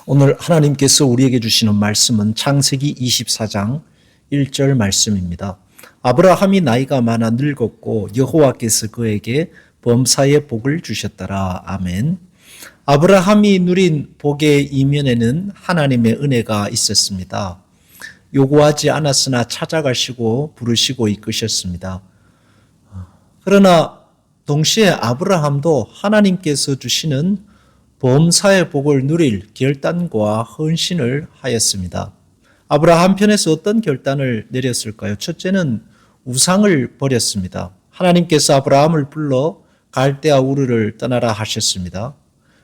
오늘 하나님께서 우리에게 주시는 말씀은 창세기 24장 1절 말씀입니다. 아브라함이 나이가 많아 늙었고 여호와께서 그에게 범사의 복을 주셨더라. 아멘. 아브라함이 누린 복의 이면에는 하나님의 은혜가 있었습니다. 요구하지 않았으나 찾아가시고 부르시고 이끄셨습니다. 그러나 동시에 아브라함도 하나님께서 주시는 범사의 복을 누릴 결단과 헌신을 하였습니다. 아브라함 편에서 어떤 결단을 내렸을까요? 첫째는 우상을 버렸습니다. 하나님께서 아브라함을 불러 갈대아 우르를 떠나라 하셨습니다.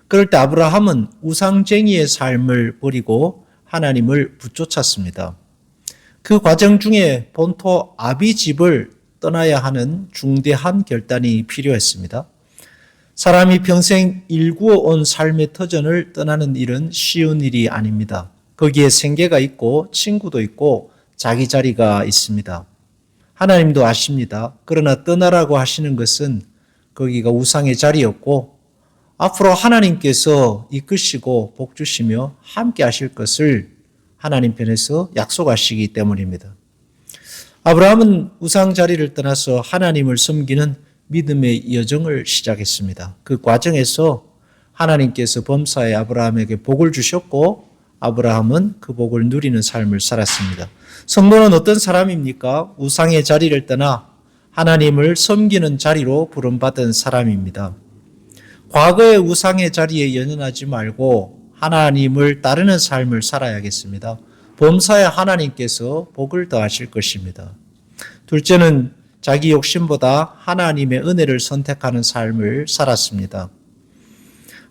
그럴 때 아브라함은 우상쟁이의 삶을 버리고 하나님을 붙쫓았습니다. 그 과정 중에 본토 아비 집을 떠나야 하는 중대한 결단이 필요했습니다. 사람이 평생 일구어 온 삶의 터전을 떠나는 일은 쉬운 일이 아닙니다. 거기에 생계가 있고 친구도 있고 자기 자리가 있습니다. 하나님도 아십니다. 그러나 떠나라고 하시는 것은 거기가 우상의 자리였고 앞으로 하나님께서 이끄시고 복 주시며 함께 하실 것을 하나님 편에서 약속하시기 때문입니다. 아브라함은 우상 자리를 떠나서 하나님을 섬기는 믿음의 여정을 시작했습니다. 그 과정에서 하나님께서 범사에 아브라함에게 복을 주셨고 아브라함은 그 복을 누리는 삶을 살았습니다. 성도는 어떤 사람입니까? 우상의 자리를 떠나 하나님을 섬기는 자리로 부름받은 사람입니다. 과거의 우상의 자리에 연연하지 말고 하나님을 따르는 삶을 살아야겠습니다. 범사에 하나님께서 복을 더하실 것입니다. 둘째는 자기 욕심보다 하나님의 은혜를 선택하는 삶을 살았습니다.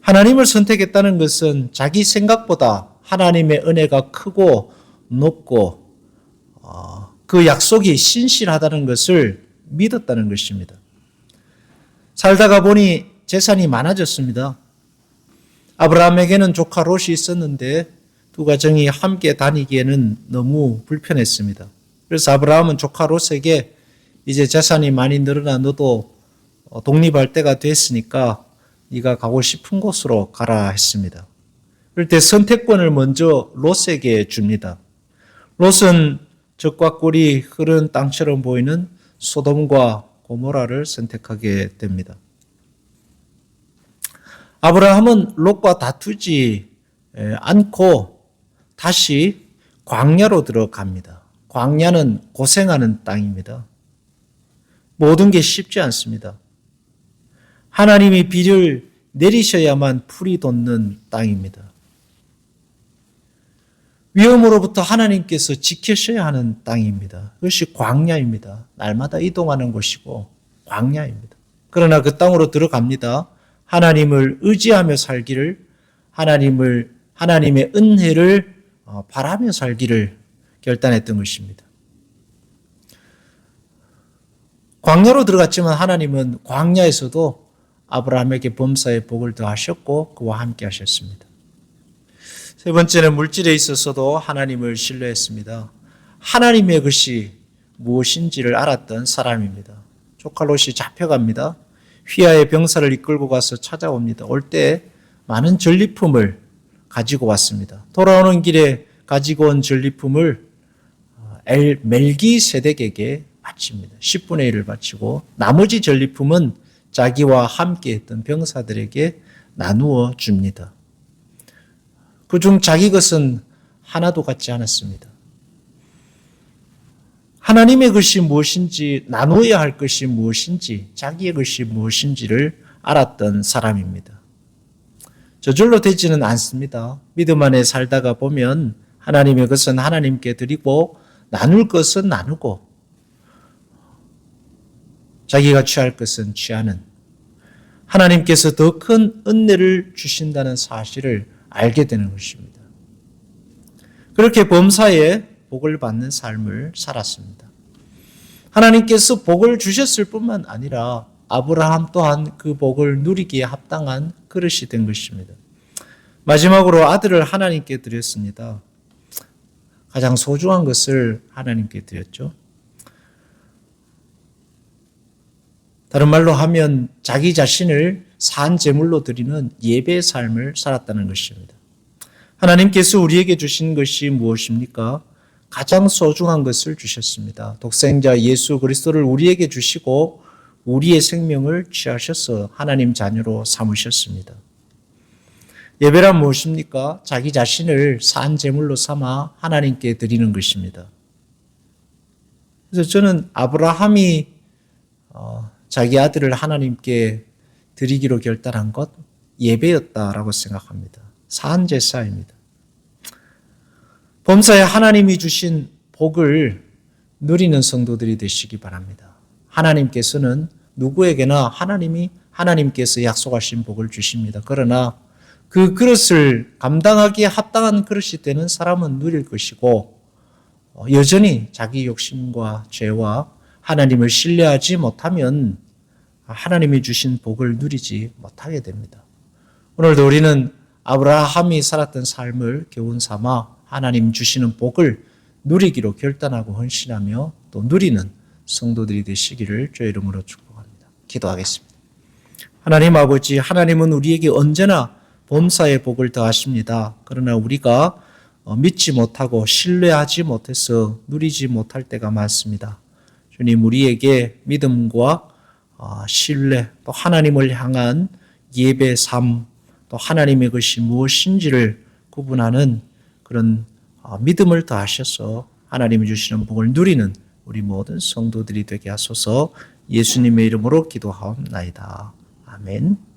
하나님을 선택했다는 것은 자기 생각보다 하나님의 은혜가 크고 높고 그 약속이 신실하다는 것을 믿었다는 것입니다. 살다가 보니 재산이 많아졌습니다. 아브라함에게는 조카 롯이 있었는데 두 가정이 함께 다니기에는 너무 불편했습니다. 그래서 아브라함은 조카 롯에게 이제 재산이 많이 늘어나 너도 독립할 때가 됐으니까 네가 가고 싶은 곳으로 가라 했습니다. 그럴 때 선택권을 먼저 롯에게 줍니다. 롯은 적과 꿀이 흐른 땅처럼 보이는 소돔과 고모라를 선택하게 됩니다. 아브라함은 롯과 다투지 않고 다시 광야로 들어갑니다. 광야는 고생하는 땅입니다. 모든 게 쉽지 않습니다. 하나님이 비를 내리셔야만 풀이 돋는 땅입니다. 위험으로부터 하나님께서 지키셔야 하는 땅입니다. 그것이 광야입니다. 날마다 이동하는 곳이고 광야입니다. 그러나 그 땅으로 들어갑니다. 하나님을 의지하며 살기를, 하나님의 은혜를 바라며 살기를 결단했던 것입니다. 광야로 들어갔지만 하나님은 광야에서도 아브라함에게 범사의 복을 더하셨고 그와 함께 하셨습니다. 세 번째는 물질에 있어서도 하나님을 신뢰했습니다. 하나님의 것이 무엇인지를 알았던 사람입니다. 조카 롯이 잡혀갑니다. 휘하의 병사를 이끌고 가서 찾아옵니다. 올 때 많은 전리품을 가지고 왔습니다. 돌아오는 길에 가지고 온 전리품을 멜기세덱에게 바칩니다. 10분의 1을 바치고 나머지 전리품은 자기와 함께 했던 병사들에게 나누어 줍니다. 그중 자기 것은 하나도 갖지 않았습니다. 하나님의 것이 무엇인지, 나누어야 할 것이 무엇인지, 자기의 것이 무엇인지를 알았던 사람입니다. 저절로 되지는 않습니다. 믿음 안에 살다가 보면 하나님의 것은 하나님께 드리고 나눌 것은 나누고 자기가 취할 것은 취하는 하나님께서 더 큰 은혜를 주신다는 사실을 알게 되는 것입니다. 그렇게 범사에 복을 받는 삶을 살았습니다. 하나님께서 복을 주셨을 뿐만 아니라 아브라함 또한 그 복을 누리기에 합당한 그릇이 된 것입니다. 마지막으로 아들을 하나님께 드렸습니다. 가장 소중한 것을 하나님께 드렸죠. 다른 말로 하면 자기 자신을 산 제물로 드리는 예배의 삶을 살았다는 것입니다. 하나님께서 우리에게 주신 것이 무엇입니까? 가장 소중한 것을 주셨습니다. 독생자 예수 그리스도를 우리에게 주시고 우리의 생명을 취하셔서 하나님 자녀로 삼으셨습니다. 예배란 무엇입니까? 자기 자신을 산 제물로 삼아 하나님께 드리는 것입니다. 그래서 저는 아브라함이 자기 아들을 하나님께 드리기로 결단한 것 예배였다라고 생각합니다. 산 제사입니다. 범사에 하나님이 주신 복을 누리는 성도들이 되시기 바랍니다. 하나님께서는 누구에게나 하나님께서 약속하신 복을 주십니다. 그러나 그 그릇을 감당하기에 합당한 그릇이 되는 사람은 누릴 것이고 여전히 자기 욕심과 죄와 하나님을 신뢰하지 못하면 하나님이 주신 복을 누리지 못하게 됩니다. 오늘도 우리는 아브라함이 살았던 삶을 교훈 삼아 하나님 주시는 복을 누리기로 결단하고 헌신하며 또 누리는 성도들이 되시기를 주의 이름으로 축복합니다. 기도하겠습니다. 하나님 아버지, 하나님은 우리에게 언제나 범사의 복을 더하십니다. 그러나 우리가 믿지 못하고 신뢰하지 못해서 누리지 못할 때가 많습니다. 주님, 우리에게 믿음과 신뢰, 또 하나님을 향한 예배 삶, 또 하나님의 것이 무엇인지를 구분하는 그런 믿음을 더하셔서 하나님이 주시는 복을 누리는 우리 모든 성도들이 되게 하소서. 예수님의 이름으로 기도하옵나이다. 아멘.